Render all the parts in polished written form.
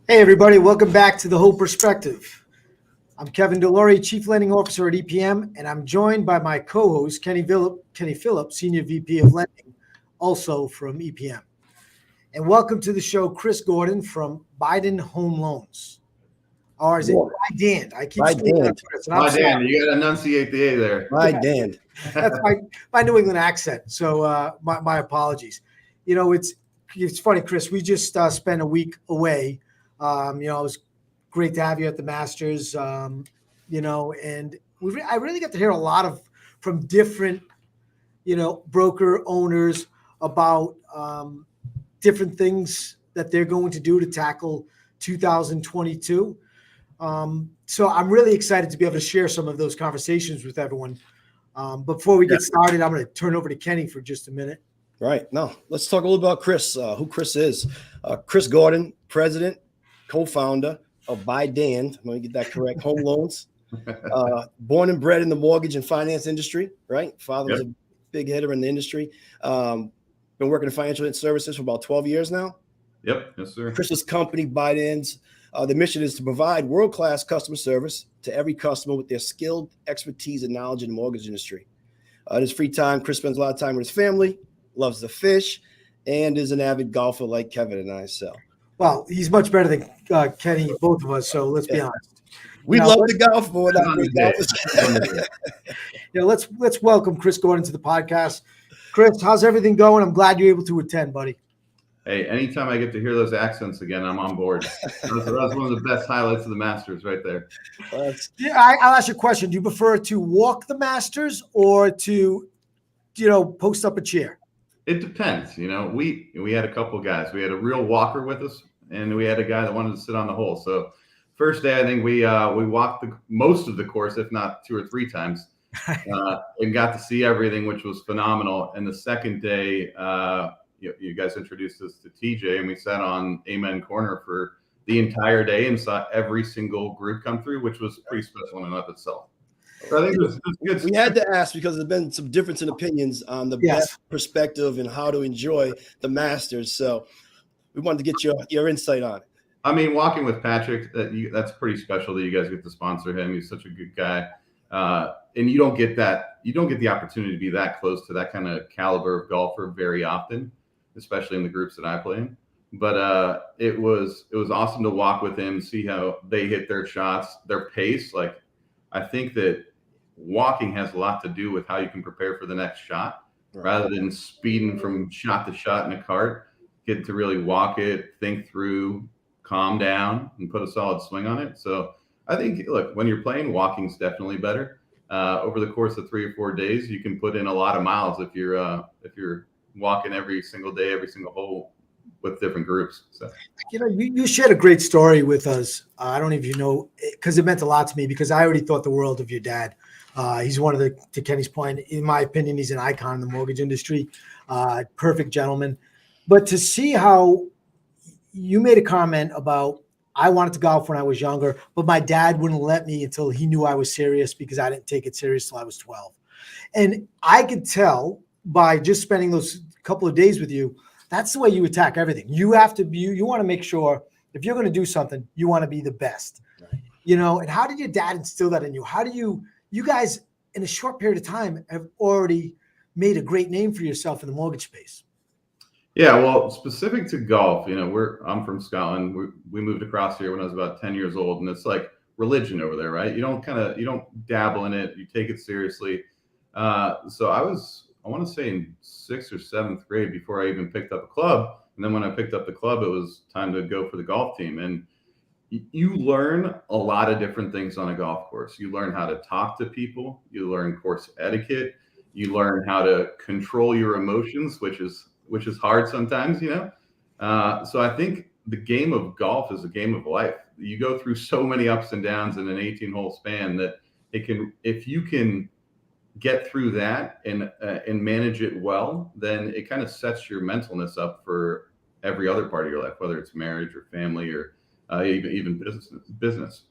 Hey, everybody. Welcome back to The Whole Perspective. I'm Kevin Dalio, Chief Lending Officer at EPM, and I'm joined by my co-host, Kenny Phillips, Senior VP of Lending, also from EPM. And welcome to the show, Chris Gordon from Bydand Home Loans. Or is it Bydand? I keep screwing up, Chris. Bydand, you got to enunciate the A there. Bydand. That's my New England accent. So my apologies. You know, it's funny, Chris. We just spent a week away. It was great to have you at the Masters. And I really got to hear a lot from different, broker owners about different things that they're going to do to tackle 2022. So I'm really excited to be able to share some of those conversations with everyone. Before we get started, I'm going to turn over to Kenny for just a minute. Right. Now, let's talk a little about Chris, who Chris is. Chris Gordon, president, co-founder of Bydand. Let me get that correct. Home Loans. Born and bred in the mortgage and finance industry, right? Father was a big hitter in the industry. Been working in financial services for about 12 years now. Yep. Yes, sir. Chris's company, Bydand's, the mission is to provide world-class customer service to every customer with their skilled expertise and knowledge in the mortgage industry. In his free time, Chris spends a lot of time with his family, loves to fish, and is an avid golfer like Kevin and I. So, well, he's much better than Kenny, both of us. So let's be honest. We love the golf, but we're not great golfers. Let's welcome Chris Gordon to the podcast. Chris, how's everything going? I'm glad you're able to attend, buddy. Hey, anytime I get to hear those accents again, I'm on board. That was one of the best highlights of the Masters right there. I'll ask you a question. Do you prefer to walk the Masters or to, post up a chair? It depends. We had a couple guys. We had a real walker with us, and we had a guy that wanted to sit on the hole. So first day, I think we walked most of the course, if not 2 or 3 times, and got to see everything, which was phenomenal. And the second day, you guys introduced us to TJ, and we sat on Amen Corner for the entire day and saw every single group come through, which was pretty special in and of itself. So I think it was good. We had to ask because there's been some difference in opinions on the best perspective and how to enjoy the Masters. So we wanted to get your insight on it. I mean, walking with Patrick, that's pretty special that you guys get to sponsor him. He's such a good guy. And you don't get the opportunity to be that close to that kind of caliber of golfer very often, especially in the groups that I play in. But it was awesome to walk with him, see how they hit their shots, their pace. Like, I think that walking has a lot to do with how you can prepare for the next shot, rather than speeding from shot to shot in a cart. Get to really walk it, think through, calm down, and put a solid swing on it. So I think, look, when you're playing, walking's definitely better. Over the course of 3 or 4 days, you can put in a lot of miles if you're walking every single day, every single hole with different groups. So, you shared a great story with us. I don't even know, because it meant a lot to me, because I already thought the world of your dad. He's one of to Kenny's point, in my opinion, he's an icon in the mortgage industry. Perfect gentleman. But to see how you made a comment about, I wanted to golf when I was younger, but my dad wouldn't let me until he knew I was serious, because I didn't take it serious till I was 12. And I could tell by just spending those couple of days with you, that's the way you attack everything. You have to be, you want to make sure if you're going to do something, you want to be the best, and how did your dad instill that in you? How do you guys in a short period of time have already made a great name for yourself in the mortgage space? Yeah, well, specific to golf, I'm from Scotland. We moved across here when I was about 10 years old, and it's like religion over there, right? You don't dabble in it. You take it seriously. So I want to say in 6th or 7th grade before I even picked up a club. And then when I picked up the club, it was time to go for the golf team. And you learn a lot of different things on a golf course. You learn how to talk to people. You learn course etiquette. You learn how to control your emotions, which is hard sometimes, So I think the game of golf is a game of life. You go through so many ups and downs in an 18-hole span that if you can get through that and manage it well, then it kind of sets your mentalness up for every other part of your life, whether it's marriage or family or even business.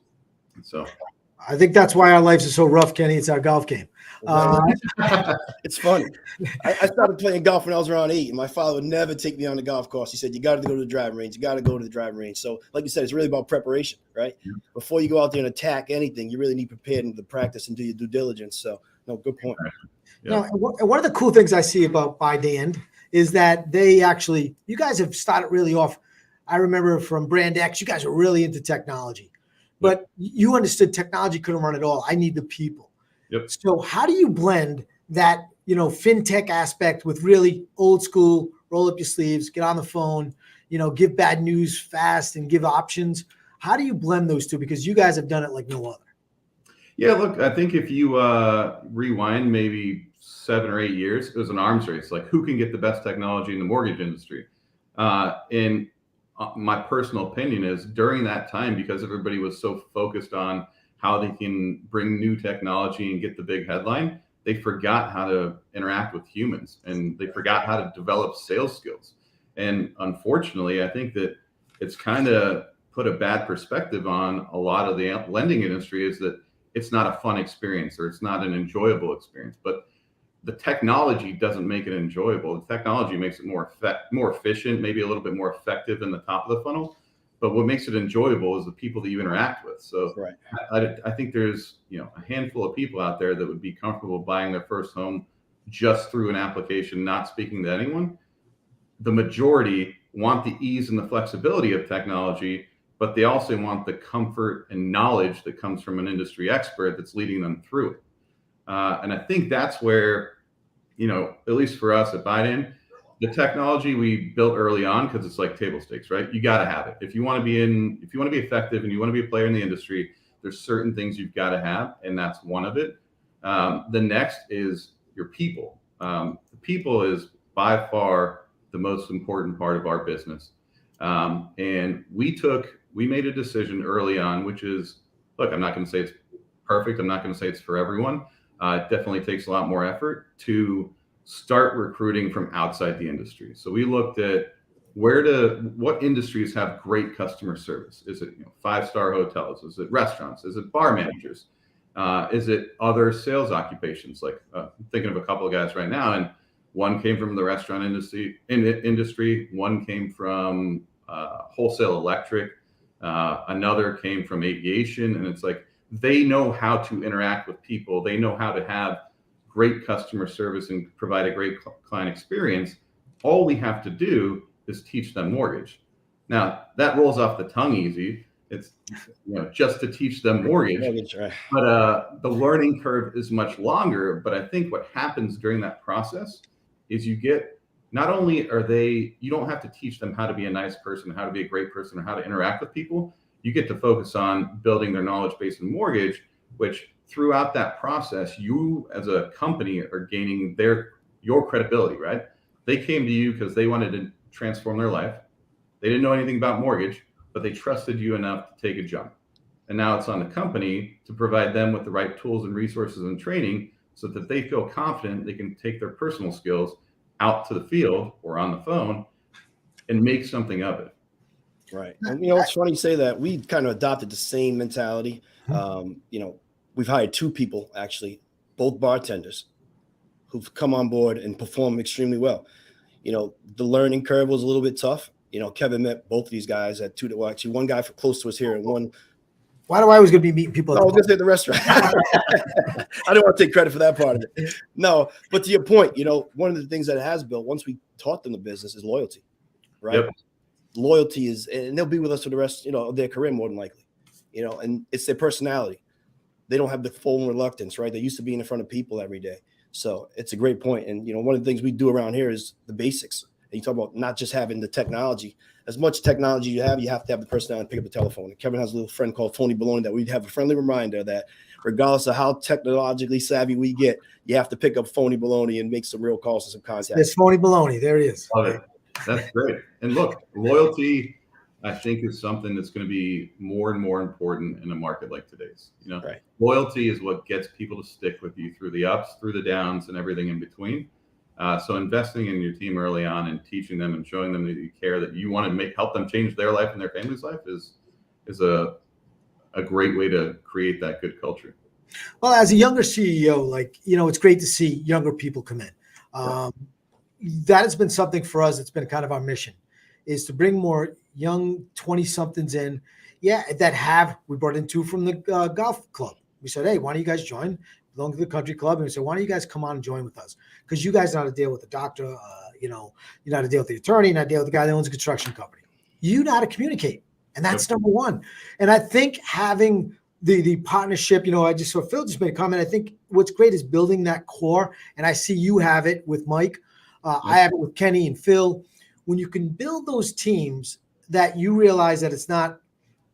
So I think that's why our lives are so rough, Kenny. It's our golf game. It's funny. I started playing golf when I was around 8, and my father would never take me on the golf course. He said, you got to go to the driving range. You got to go to the driving range. So like you said, it's really about preparation, right? Yeah. Before you go out there and attack anything, you really need prepared and to practice and do your due diligence. So no, good point. Yeah. Now, one of the cool things I see about Bydand is that you guys have started really off. I remember from Brand X, you guys were really into technology, but you understood technology couldn't run it all. I need the people. Yep. So how do you blend that, fintech aspect with really old school, roll up your sleeves, get on the phone, give bad news fast and give options? How do you blend those two? Because you guys have done it like no other. Yeah, look, I think if you rewind maybe 7 or 8 years, it was an arms race. Like, who can get the best technology in the mortgage industry? And my personal opinion is during that time, because everybody was so focused on how they can bring new technology and get the big headline, they forgot how to interact with humans, and they forgot how to develop sales skills. And unfortunately, I think that it's kind of put a bad perspective on a lot of the lending industry, is that it's not a fun experience or it's not an enjoyable experience. But the technology doesn't make it enjoyable. The technology makes it more efficient, maybe a little bit more effective in the top of the funnel. But what makes it enjoyable is the people that you interact with. So right. I think there's a handful of people out there that would be comfortable buying their first home just through an application, not speaking to anyone. The majority want the ease and the flexibility of technology, but they also want the comfort and knowledge that comes from an industry expert that's leading them through it. And I think that's where, at least for us at Bydand, the technology we built early on, because it's like table stakes, right? You got to have it. If you want to be effective and you want to be a player in the industry, there's certain things you've got to have, and that's one of it. The next is your people. The people is by far the most important part of our business. And we made a decision early on, which is, look, I'm not going to say it's perfect. I'm not going to say it's for everyone. It definitely takes a lot more effort to start recruiting from outside the industry. So we looked at what industries have great customer service. Is it 5-star hotels? Is it restaurants? Is it bar managers? Is it other sales occupations? Like I'm thinking of a couple of guys right now, and one came from the restaurant industry. One came from wholesale electric. Another came from aviation. And it's like, they know how to interact with people. They know how to have great customer service and provide a great client experience. All we have to do is teach them mortgage. Now that rolls off the tongue easy. It's just to teach them mortgage, right. But the learning curve is much longer. But I think what happens during that process is you don't have to teach them how to be a nice person, how to be a great person, or how to interact with people. You get to focus on building their knowledge base in mortgage, which throughout that process, you as a company are gaining your credibility, right? They came to you because they wanted to transform their life. They didn't know anything about mortgage, but they trusted you enough to take a jump. And now it's on the company to provide them with the right tools and resources and training so that they feel confident they can take their personal skills out to the field or on the phone and make something of it. Right. And it's funny you say that. We kind of adopted the same mentality. We've hired 2 people, actually, both bartenders, who've come on board and perform extremely well. The learning curve was a little bit tough. Kevin met both of these guys at 2. Well, actually, one guy close to us here and one. Why do I always going to be meeting people? I was going to say at the restaurant. I don't want to take credit for that part of it. No, but to your point, one of the things that it has built, once we taught them the business, is loyalty, right? Yep. Loyalty is, and they'll be with us for the rest, of their career more than likely, and it's their personality. They don't have the full reluctance, right? They used to be in front of people every day. So it's a great point. And, one of the things we do around here is the basics. And you talk about not just having the technology. As much technology you have to have the personality to pick up the telephone. And Kevin has a little friend called Phony Baloney that we'd have a friendly reminder that regardless of how technologically savvy we get, you have to pick up Phony Baloney and make some real calls and some contacts. It's Phony Baloney. There he is. Love it. That's great. And look, loyalty, I think, is something that's going to be more and more important in a market like today's. Right. Loyalty is what gets people to stick with you through the ups, through the downs, and everything in between. So investing in your team early on and teaching them and showing them that you care, that you want to help them change their life and their family's life is a a great way to create that good culture. Well, as a younger CEO, like, it's great to see younger people come in. That has been something for us. It's been kind of our mission, is to bring more young 20-somethings in. Yeah, we brought in 2 from the golf club. We said, hey, why don't you guys join? Belong to the country club. And we said, why don't you guys come on and join with us? Because you guys know how to deal with the doctor. You know how to deal with the attorney, you know how to deal with the guy that owns a construction company. You know how to communicate. And that's number one. And I think having the partnership, I just saw Phil just made a comment. I think what's great is building that core. And I see you have it with Mike. I have it with Kenny and Phil. When you can build those teams that you realize that it's not,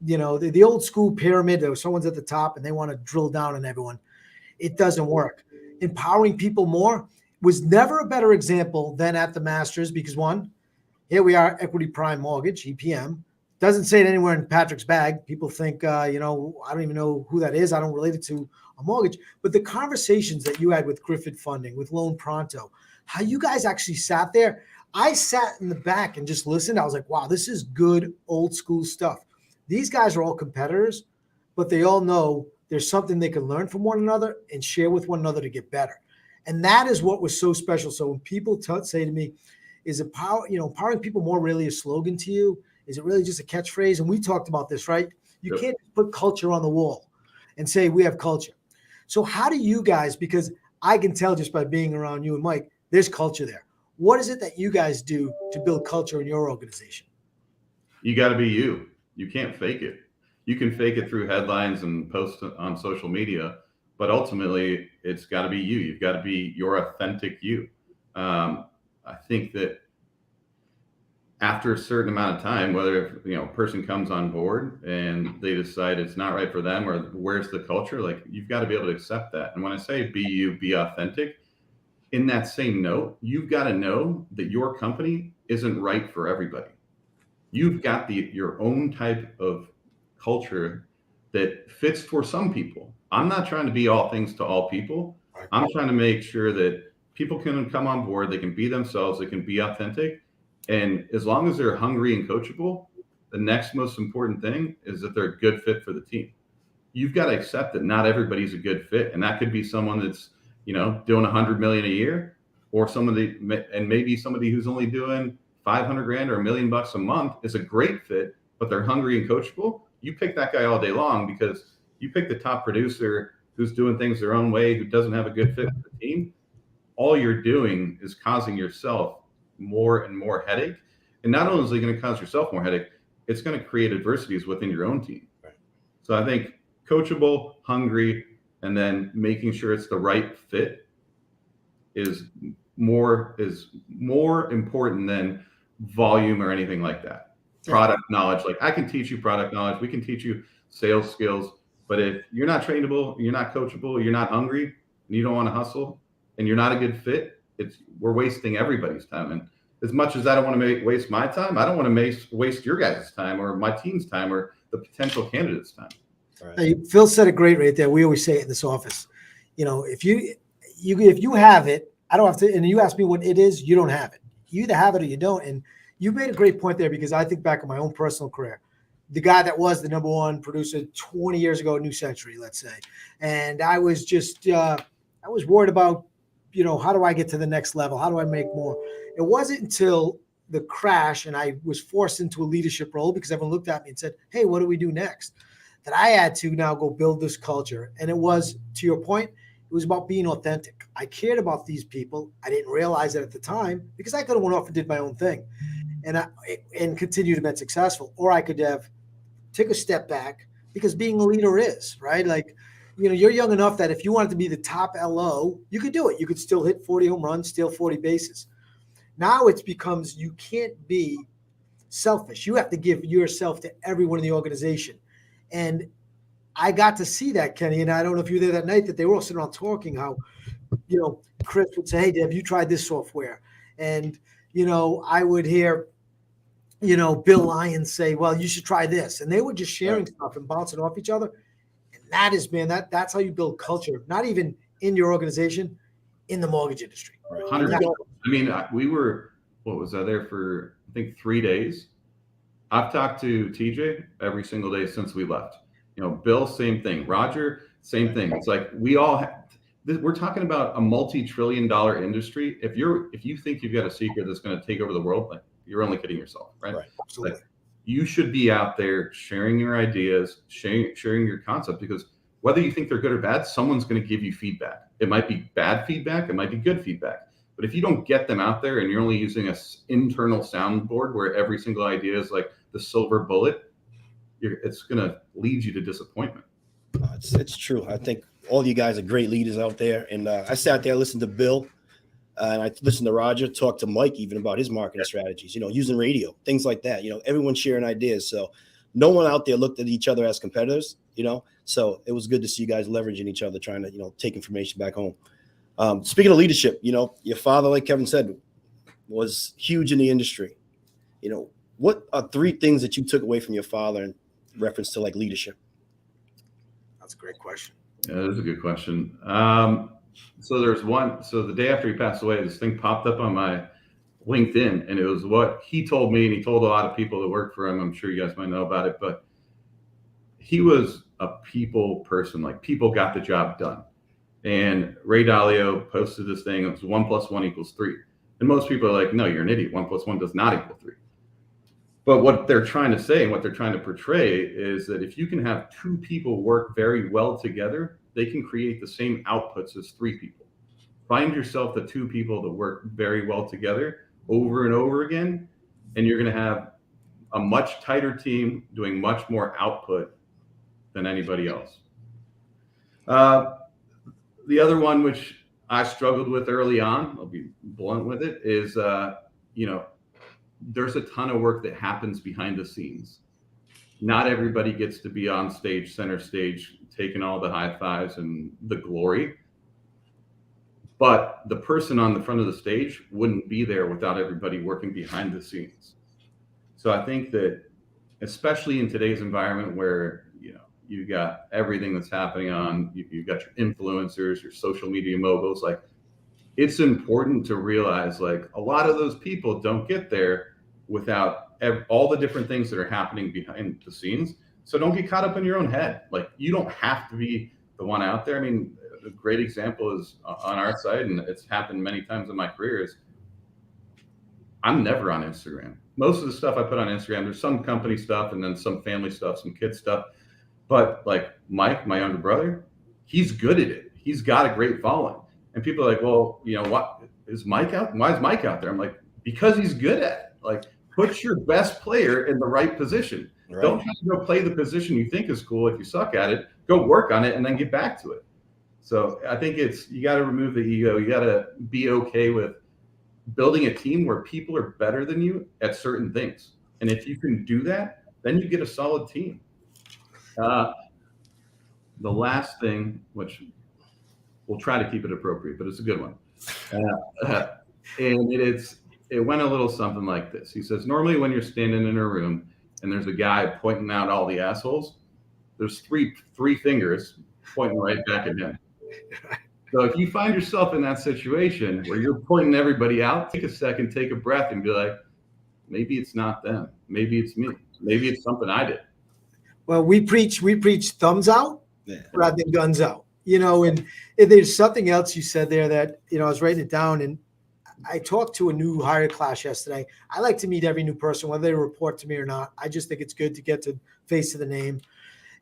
the old school pyramid, or someone's at the top and they want to drill down on everyone. It doesn't work. Empowering people more was never a better example than at the Masters, because one, here we are, Equity Prime Mortgage, EPM. Doesn't say it anywhere in Patrick's bag. People think, I don't even know who that is. I don't relate it to a mortgage. But the conversations that you had with Griffith Funding, with Loan Pronto, how you guys actually sat there. I sat in the back and just listened. I was like, wow, this is good old school stuff. These guys are all competitors, but they all know there's something they can learn from one another and share with one another to get better. And that is what was so special. So when people say to me, is empowering people more really a slogan to you? Is it really just a catchphrase? And we talked about this, right? You can't put culture on the wall and say we have culture. So how do you guys, because I can tell just by being around you and Mike, there's culture there. What is it that you guys do to build culture in your organization? You got to be you. You can't fake it. You can fake it through headlines and posts on social media, but ultimately it's got to be you. You've got to be your authentic you. I think that after a certain amount of time, whether a person comes on board and they decide it's not right for them, or where's the culture, like, you've got to be able to accept that. And when I say be you, be authentic, in that same note, you've got to know that your company isn't right for everybody. You've got your own type of culture that fits for some people. I'm not trying to be all things to all people. I'm trying to make sure that people can come on board, they can be themselves, they can be authentic. And as long as they're hungry and coachable, the next most important thing is that they're a good fit for the team. You've got to accept that not everybody's a good fit. And that could be someone that's, doing 100 million a year, or maybe somebody who's only doing 500 grand or $1 million a month is a great fit, but they're hungry and coachable. You pick that guy all day long, because you pick the top producer who's doing things their own way, who doesn't have a good fit for the team. All you're doing is causing yourself more and more headache. And not only is it going to cause yourself more headache, it's going to create adversities within your own team. Right. So I think coachable, hungry, and then making sure it's the right fit is more important than volume or anything like that. Product knowledge, like, I can teach you product knowledge, we can teach you sales skills, but if you're not trainable, you're not coachable, you're not hungry, and you don't want to hustle, and you're not a good fit, we're wasting everybody's time. And as much as I don't want to waste my time, I don't want to waste your guys' time or my team's time or the potential candidates' time. Right. Hey, Phil said it great right there. We always say it in this office. If you have it, I don't have to. And you ask me what it is, you don't have it. You either have it or you don't. And you made a great point there, because I think back on my own personal career. The guy that was the number one producer 20 years ago at New Century, let's say, and I was just I was worried about, how do I get to the next level? How do I make more? It wasn't until the crash and I was forced into a leadership role, because everyone looked at me and said, hey, what do we do next? That I had to now go build this culture. And it was, to your point, it was about being authentic. I cared about these people. I didn't realize it at the time, because I could have went off and did my own thing and continued to be successful. Or I could have took a step back, because being a leader is, right? Like, you're young enough that if you wanted to be the top LO, you could do it. You could still hit 40 home runs, steal 40 bases. Now it becomes, you can't be selfish. You have to give yourself to everyone in the organization. And I got to see that, Kenny, and I don't know if you were there that night, that they were all sitting around talking how, Chris would say, hey, Deb, you tried this software. And, I would hear, Bill Lyons say, well, you should try this. And they were just sharing stuff and bouncing off each other. And that is, man, that's how you build culture, not even in your organization, in the mortgage industry. Right. 100%. I mean, we were, was I there for, I think, 3 days. I've talked to TJ every single day since we left. Bill, same thing. Roger, same thing. It's like we're talking about a multi-trillion-dollar industry. If you think you've got a secret that's going to take over the world, like, you're only kidding yourself, right? Absolutely. Like, you should be out there sharing your ideas, sharing your concept, because whether you think they're good or bad, someone's going to give you feedback. It might be bad feedback, it might be good feedback. But if you don't get them out there and you're only using a internal soundboard where every single idea is like the silver bullet, it's going to lead you to disappointment. It's true. I think all you guys are great leaders out there. And I sat there, listened to Bill, and I listened to Roger, talk to Mike even about his marketing strategies, using radio, things like that. Everyone sharing ideas. So no one out there looked at each other as competitors, So it was good to see you guys leveraging each other, trying to, take information back home. Speaking of leadership, your father, like Kevin said, was huge in the industry. What are 3 things that you took away from your father in reference to like leadership? That's a great question. Yeah, that is a good question. So there's one. So the day after he passed away, this thing popped up on my LinkedIn, and it was what he told me, and he told a lot of people that work for him. I'm sure you guys might know about it, but he was a people person. Like, people got the job done. And Ray Dalio posted this thing. It was 1 + 1 = 3. And most people are like, no, you're an idiot. 1 + 1 does not equal 3. But what they're trying to say and what they're trying to portray is that if you can have 2 people work very well together, they can create the same outputs as 3 people. Find yourself the 2 people that work very well together over and over again, and you're going to have a much tighter team doing much more output than anybody else. The other one, which I struggled with early on, I'll be blunt with it, is, there's a ton of work that happens behind the scenes. Not everybody gets to be on stage, center stage, taking all the high fives and the glory. But the person on the front of the stage wouldn't be there without everybody working behind the scenes. So I think that, especially in today's environment where, you've got everything that's happening on, you've got your influencers, your social media moguls, like, it's important to realize, like, a lot of those people don't get there without all the different things that are happening behind the scenes. So don't get caught up in your own head. Like, you don't have to be the one out there. I mean, a great example is on our side, and it's happened many times in my career, is I'm never on Instagram. Most of the stuff I put on Instagram, there's some company stuff and then some family stuff, some kid stuff. But like Mike, my younger brother, he's good at it. He's got a great following. And people are like, well, what is Mike out? Why is Mike out there? I'm like, because he's good at it. Like, put your best player in the right position. Right. Don't try to go play the position you think is cool. If you suck at it, go work on it and then get back to it. So I think you got to remove the ego. You got to be okay with building a team where people are better than you at certain things. And if you can do that, then you get a solid team. The last thing, which we'll try to keep it appropriate, but it's a good one. And it went a little something like this. He says, normally when you're standing in a room and there's a guy pointing out all the assholes, there's three fingers pointing right back at him. So if you find yourself in that situation where you're pointing everybody out, take a second, take a breath, and be like, maybe it's not them. Maybe it's me. Maybe it's something I did. Well, we preach thumbs out rather than guns out. And there's something else you said there that, I was writing it down, and I talked to a new hire class yesterday. I like to meet every new person, whether they report to me or not. I just think it's good to get to face of the name.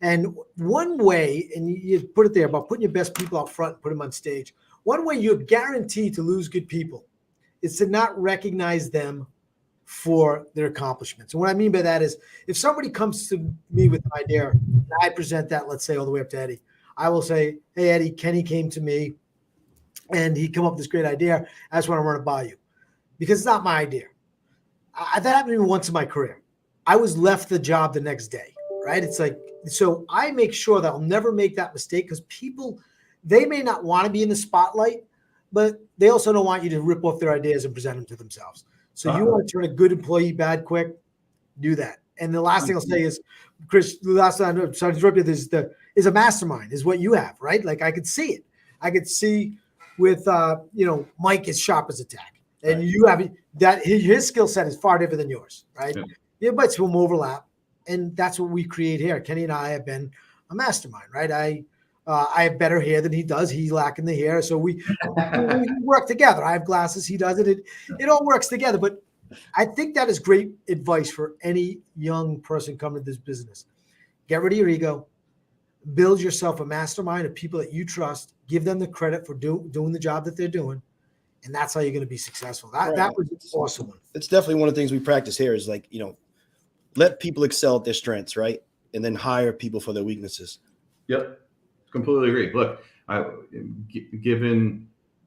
And one way, and you put it there about putting your best people out front and put them on stage. One way you're guaranteed to lose good people is to not recognize them for their accomplishments. And what I mean by that is, if somebody comes to me with an idea, and I present that, let's say, all the way up to Eddie, I will say, hey, Eddie, Kenny came to me and he came up with this great idea. I just want to run it by you, because it's not my idea. That happened to me once in my career. I was left the job the next day, right? It's like, so I make sure that I'll never make that mistake, because people, they may not want to be in the spotlight, but they also don't want you to rip off their ideas and present them to themselves. So you want to turn a good employee bad quick, do that. And the last thing I'll say is, Chris, the last time I'm sorry to interrupt you, is a mastermind is what you have, right? Like, I could see it. I could see with, Mike is sharp as a tack, and right. You have that. His skill set is far different than yours, right? Yeah, but some overlap. And that's what we create here. Kenny and I have been a mastermind, right? I have better hair than he does. He's lacking the hair. So we work together. I have glasses. He does it. It all works together. But I think that is great advice for any young person coming to this business. Get rid of your ego. Build yourself a mastermind of people that you trust. Give them the credit for doing the job that they're doing. And that's how you're going to be successful. That was awesome. It's definitely one of the things we practice here is like, let people excel at their strengths, right? And then hire people for their weaknesses. Yep. Completely agree. Look, given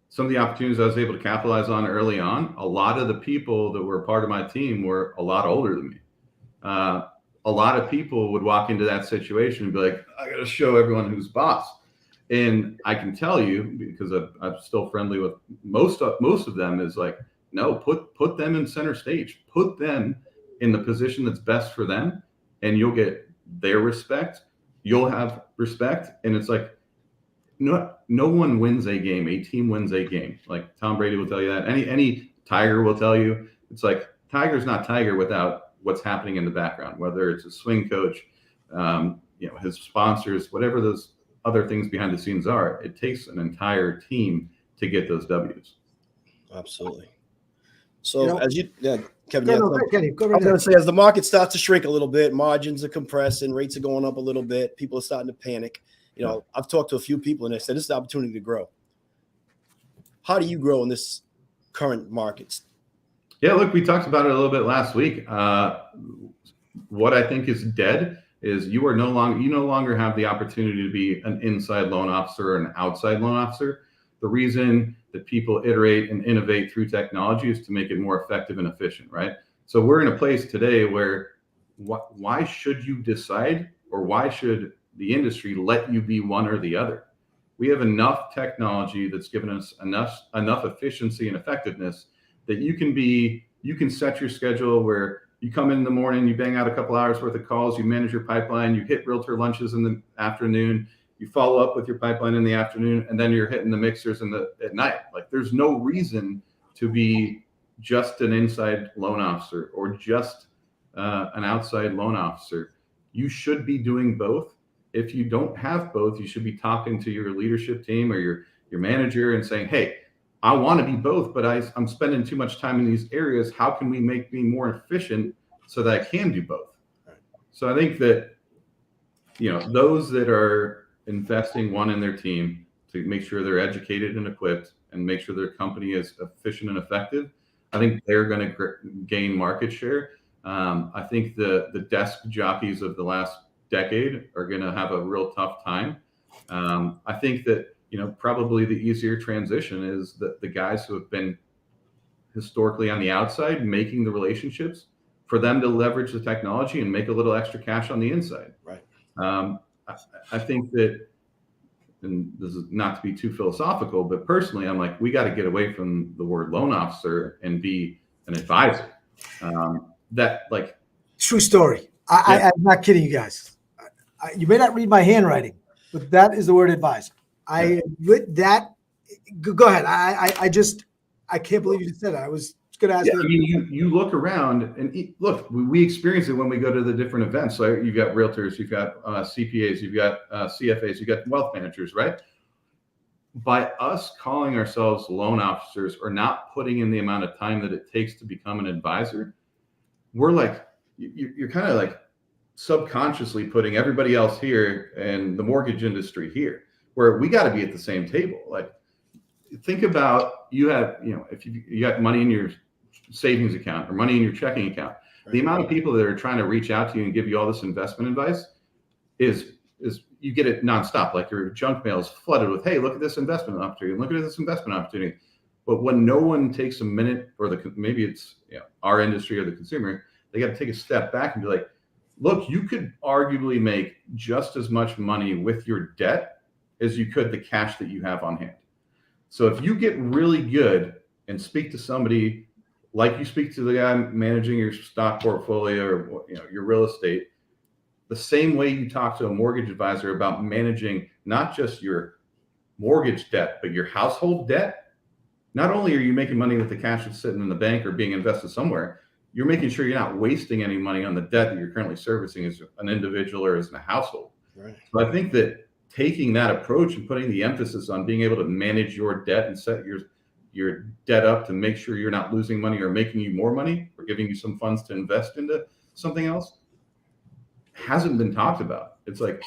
some of the opportunities I was able to capitalize on early on, a lot of the people that were a part of my team were a lot older than me. A lot of people would walk into that situation and be like, I got to show everyone who's boss. And I can tell you, because I'm still friendly with most of them, is like, no, put them in center stage, put them in the position that's best for them, and you'll get their respect. You'll have respect. And it's like, no one wins a game. A team wins a game. Like Tom Brady will tell you that. Any Tiger will tell you. It's like Tiger's not Tiger without what's happening in the background, whether it's a swing coach, his sponsors, whatever those other things behind the scenes are. It takes an entire team to get those W's. Absolutely. So Kevin, go right I was going to say, as the market starts to shrink a little bit, margins are compressing, rates are going up a little bit, people are starting to panic. I've talked to a few people and they said this is the opportunity to grow. How do you grow in this current market? Yeah, look, we talked about it a little bit last week. What I think is dead is you no longer have the opportunity to be an inside loan officer or an outside loan officer. The reason that people iterate and innovate through technology is to make it more effective and efficient, right? So we're in a place today where why should you decide, or why should the industry let you be one or the other? We have enough technology that's given us enough efficiency and effectiveness that you can set your schedule where you come in the morning, you bang out a couple hours worth of calls, you manage your pipeline, you hit realtor lunches in the afternoon, you follow up with your pipeline in the afternoon, and then you're hitting the mixers at night. Like, there's no reason to be just an inside loan officer or just an outside loan officer. You should be doing both. If you don't have both, you should be talking to your leadership team or your manager and saying, hey, I want to be both, but I'm spending too much time in these areas. How can we make me more efficient so that I can do both? So I think that, those that are investing in their team to make sure they're educated and equipped and make sure their company is efficient and effective, I think they're going to gain market share. I think the desk jockeys of the last decade are going to have a real tough time. I think that, probably the easier transition is the guys who have been historically on the outside making the relationships, for them to leverage the technology and make a little extra cash on the inside. Right. I think that, and this is not to be too philosophical, but personally, I'm like, we got to get away from the word loan officer and be an advisor. True story. I'm not kidding you guys. You may not read my handwriting, but that is the word advisor. With that, go ahead. I can't believe you said that. I was going to ask you. I mean, you look around and look, we experience it when we go to the different events. So you've got realtors, you've got CPAs, you've got CFAs, you've got wealth managers, right? By us calling ourselves loan officers or not putting in the amount of time that it takes to become an advisor, we're like, you're kind of like subconsciously putting everybody else here and the mortgage industry here, where we got to be at the same table. Like, think about, if you got money in your savings account or money in your checking account, the amount of people that are trying to reach out to you and give you all this investment advice is you get it nonstop. Like, your junk mail is flooded with, hey, look at this investment opportunity, look at this investment opportunity. But when no one takes a minute, or maybe it's our industry or the consumer, they got to take a step back and be like, look, you could arguably make just as much money with your debt as you could the cash that you have on hand. So if you get really good and speak to somebody like you speak to the guy managing your stock portfolio or your real estate, the same way you talk to a mortgage advisor about managing not just your mortgage debt, but your household debt, not only are you making money with the cash that's sitting in the bank or being invested somewhere, you're making sure you're not wasting any money on the debt that you're currently servicing as an individual or as a household. Right. So I think that taking that approach and putting the emphasis on being able to manage your debt and set your debt up to make sure you're not losing money or making you more money or giving you some funds to invest into something else hasn't been talked about. It's like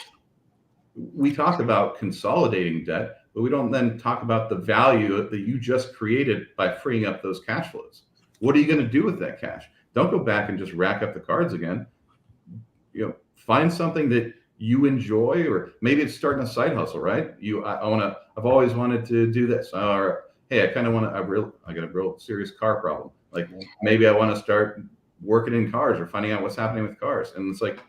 we talk about consolidating debt, but we don't then talk about the value that you just created by freeing up those cash flows. What are you going to do with that cash? Don't go back and just rack up the cards again. Find something that you enjoy, or maybe it's starting a side hustle, right? I've always wanted to do this. Or, hey, I kind of want to, I got a real serious car problem. Like maybe I want to start working in cars or finding out what's happening with cars. And it's like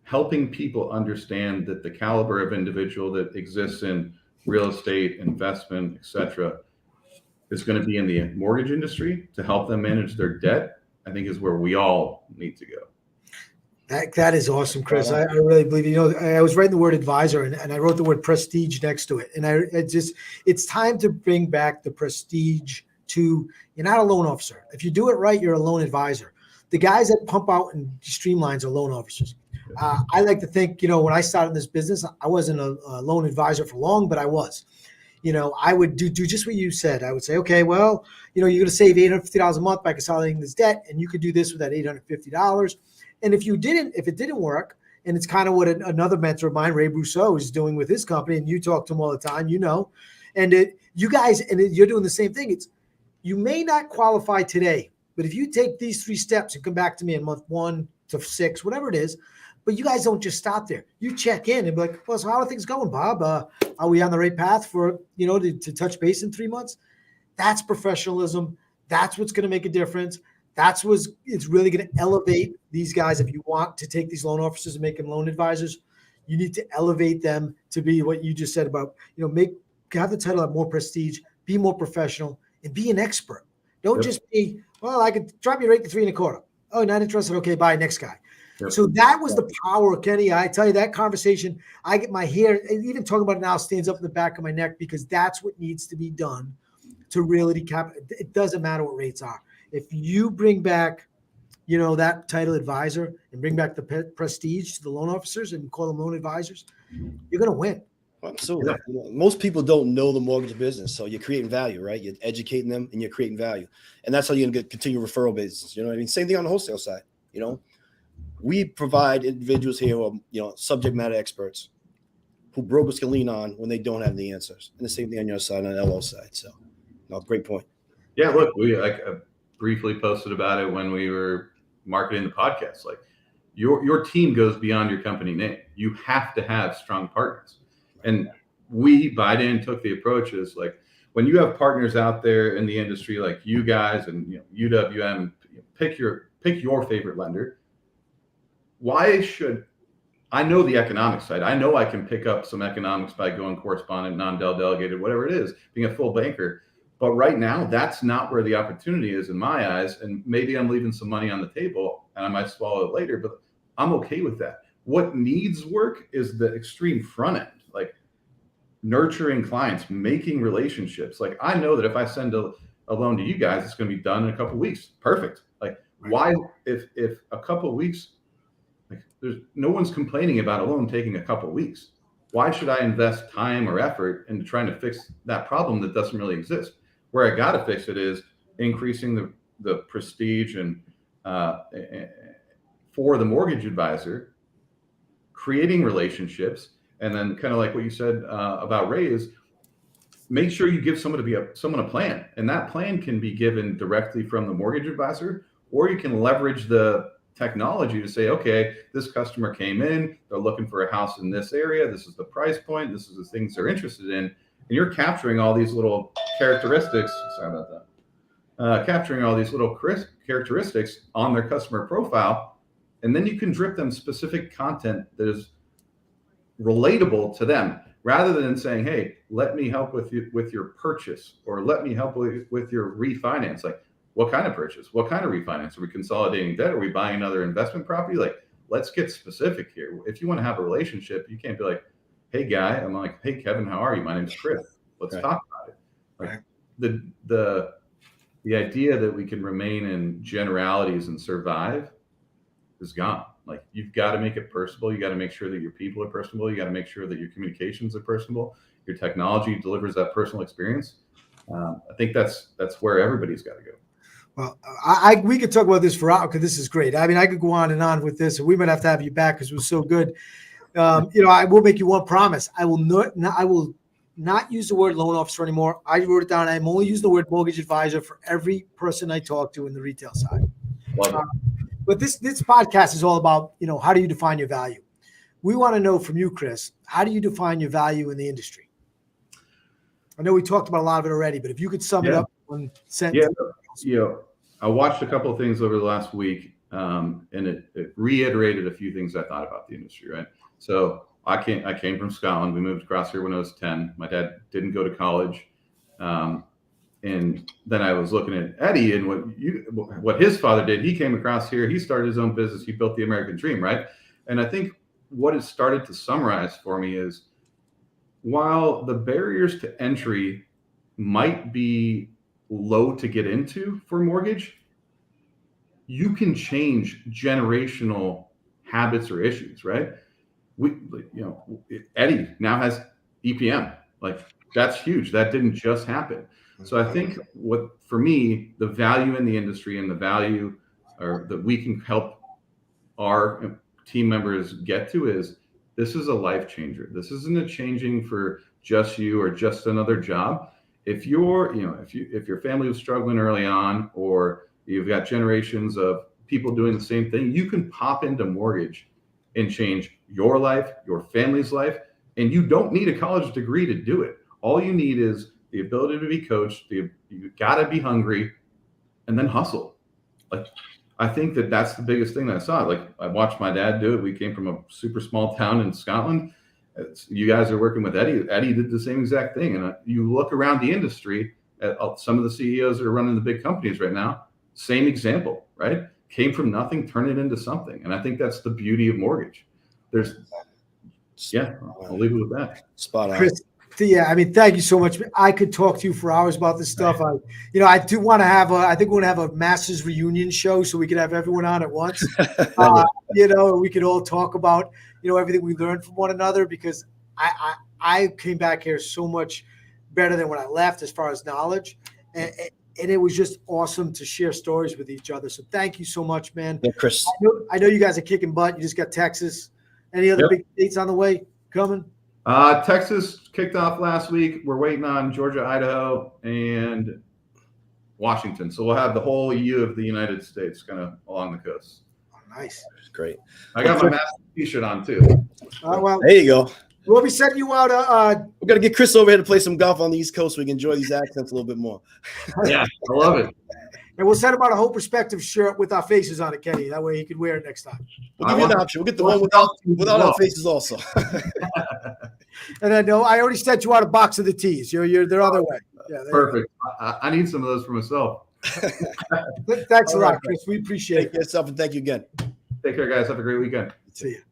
helping people understand that the caliber of individual that exists in real estate, investment, etc., is going to be in the mortgage industry to help them manage their debt, I think is where we all need to go. That is awesome, Chris. I really believe, I was writing the word advisor and I wrote the word prestige next to it. And it's time to bring back the prestige to, you're not a loan officer. If you do it right, you're a loan advisor. The guys that pump out and streamlines are loan officers. I like to think, when I started in this business, I wasn't a loan advisor for long, but I was. I would do just what you said. I would say, okay, well, you're going to save $850 a month by consolidating this debt, and you could do this with that $850. And if it didn't work, and it's kind of what another mentor of mine, Ray Brousseau, is doing with his company, and you talk to him all the time, and you guys, and you're doing the same thing. You may not qualify today, but if you take these 3 steps and come back to me in month 1 to 6, whatever it is, but you guys don't just stop there. You check in and be like, well, so how are things going, Bob? Are we on the right path for, to touch base in 3 months? That's professionalism. That's what's going to make a difference. It's really going to elevate these guys. If you want to take these loan officers and make them loan advisors, you need to elevate them to be what you just said about, have the title have more prestige, be more professional, and be an expert. Don't just be, well, I could drop your rate to 3.25. Oh, not interested. Okay, bye, next guy. Yep. So that was the power, Kenny. I tell you, that conversation, I get my hair, even talking about it now, stands up in the back of my neck, because that's what needs to be done to really it doesn't matter what rates are. If you bring back, that title advisor and bring back the prestige to the loan officers and call them loan advisors, you're going to win. Absolutely. Yeah. Most people don't know the mortgage business, so you're creating value, right? You're educating them and you're creating value, and that's how you're going to continue referral business. You know what I mean? Same thing on the wholesale side. We provide individuals here who are, subject matter experts who brokers can lean on when they don't have the answers. And the same thing on your side, on the LO side. So, great point. Yeah, look, we briefly posted about it when we were marketing the podcast. Like your team goes beyond your company name. You have to have strong partners. And we, Bydand, took the approach is like, when you have partners out there in the industry, like you guys and UWM, pick your favorite lender. Why should I know the economic side? I know I can pick up some economics by going correspondent, non-delegated, whatever it is, being a full banker. But right now, that's not where the opportunity is in my eyes. And maybe I'm leaving some money on the table and I might swallow it later, but I'm okay with that. What needs work is the extreme front end, like nurturing clients, making relationships. Like I know that if I send a loan to you guys, it's going to be done in a couple of weeks. Perfect. Like why, if a couple of weeks, there's no one's complaining about a loan taking a couple of weeks. Why should I invest time or effort into trying to fix that problem that doesn't really exist? Where I got to fix it is increasing the prestige and for the mortgage advisor, creating relationships, and then kind of like what you said about Ray is make sure you give someone a plan, and that plan can be given directly from the mortgage advisor, or you can leverage the technology to say, okay, this customer came in, they're looking for a house in this area, this is the price point, this is the things they're interested in, and you're capturing all these little characteristics. Sorry about that. Capturing all these little characteristics on their customer profile, and then you can drip them specific content that is relatable to them, rather than saying, hey, let me help with your purchase, or let me help with your refinance. Like, what kind of purchase? What kind of refinance? Are we consolidating debt? Are we buying another investment property? Like, let's get specific here. If you want to have a relationship, you can't be like, hey, guy. I'm like, hey, Kevin, how are you? My name's Chris. Let's talk about it. Like the idea that we can remain in generalities and survive is gone. Like, you've got to make it personable. You got to make sure that your people are personable. You got to make sure that your communications are personable. Your technology delivers that personal experience. I think that's where everybody's got to go. Well, we could talk about this for hours because this is great. I mean, I could go on and on with this, and we might have to have you back because it was so good. I will make you one promise. I will not use the word loan officer anymore. I wrote it down. I'm only using the word mortgage advisor for every person I talk to in the retail side. But this podcast is all about, how do you define your value? We want to know from you, Chris, how do you define your value in the industry? I know we talked about a lot of it already, but if you could sum it up in one sentence. I watched a couple of things over the last week, and it reiterated a few things I thought about the industry, right? So I came from Scotland. We moved across here when I was 10. My dad didn't go to college. And then I was looking at Eddie and what his father did. He came across here. He started his own business. He built the American dream, right? And I think what has started to summarize for me is, while the barriers to entry might be low to get into for mortgage, you can change generational habits or issues, right? Eddie now has EPM. Like, that's huge. That didn't just happen. So I think for me, the value in the industry and the value that we can help our team members get to is, this is a life changer. This isn't a changing for just you or just another job. If your family was struggling early on, or you've got generations of people doing the same thing, you can pop into mortgage and change your life, your family's life, and you don't need a college degree to do it. All you need is the ability to be coached. You got to be hungry, and then hustle. Like, I think that's the biggest thing that I saw. Like, I watched my dad do it. We came from a super small town in Scotland. You guys are working with Eddie. Eddie did the same exact thing. And you look around the industry at some of the CEOs that are running the big companies right now, same example, right? Came from nothing, turn it into something. And I think that's the beauty of mortgage. I'll leave it with that. Spot on. Chris, thank you so much. I could talk to you for hours about this stuff. I do want to have I think we're going to have a Masters reunion show so we could have everyone on at once. We could all talk about, everything we learned from one another, because I came back here so much better than when I left as far as knowledge. And it was just awesome to share stories with each other. So thank you so much, man. Yeah, Chris. I know you guys are kicking butt. You just got Texas. Any other big states on the way coming? Texas kicked off last week. We're waiting on Georgia, Idaho, and Washington. So we'll have the whole EU of the United States kind of along the coast. Oh, nice. Great. I got my Master T-shirt on too. Well, there you go. We'll be sending you out. We're going to get Chris over here to play some golf on the East Coast so we can enjoy these accents a little bit more. Yeah, I love it. And we'll send him out a whole perspective shirt with our faces on it, Kenny. That way he can wear it next time. We'll give you an option. We'll get the one without our faces also. And I know I already sent you out a box of the teas. They're on their way. Yeah, perfect. I need some of those for myself. Thanks a lot, Chris. We appreciate it. Take care of yourself, and thank you again. Take care, guys. Have a great weekend. See you.